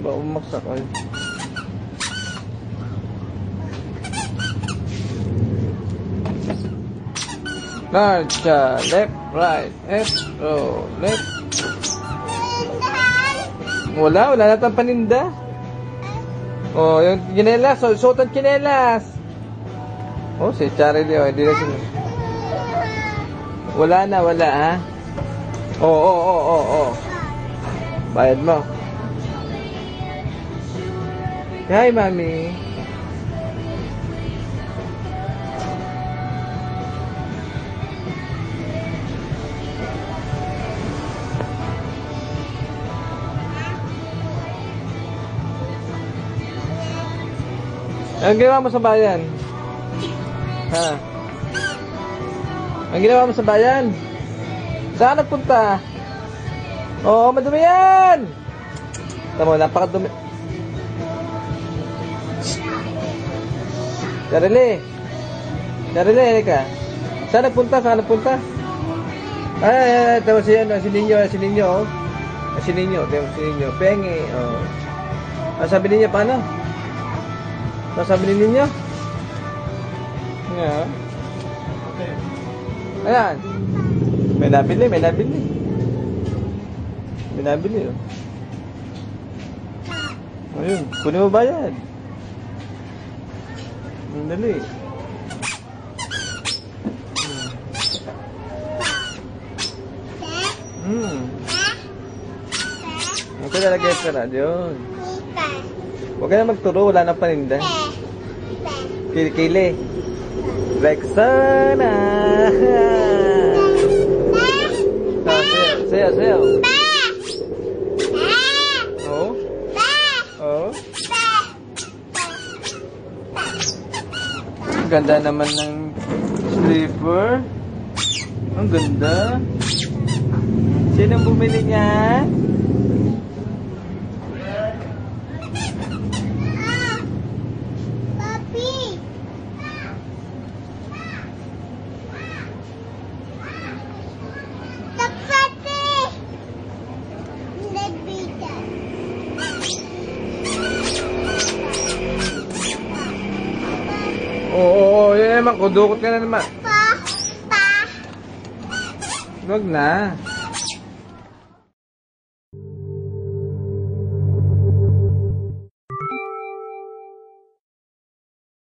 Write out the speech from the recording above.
Ba, umaksak ay. Marcha, left, right, left, oh, left. Wala na tayong paninda. Oh, yung kinelas, suotan kinelas. Oh, si Charlie, oh, hindi na sila. Wala ha? Oh. Bayad mo. Hi, mami. Ang ginawa mo sa bayan? Ha? Ang ginawa mo sa bayan? Saan nagpunta? Oo, madumi yan! Tama, napakadumi. Charlie, halika. Saan nagpunta? Ay, tama si Ninyo, oh. Si Ninyo. Pengi, oh. Sabi niya, paano? Sabi ninyo? Yeah. Ayan. May nabili, oh. Ayun, kunin mo ba yan? Dali. Huwag ka nalagay sa radyo. Huwag ka na magturo, wala na paninda. Kili. Rexona. Sayo. Oh. Ang ganda naman ng slipper. Ang ganda. Sinong bumili niya? Oo, yan naman. Kudukot ka na naman. Wag na.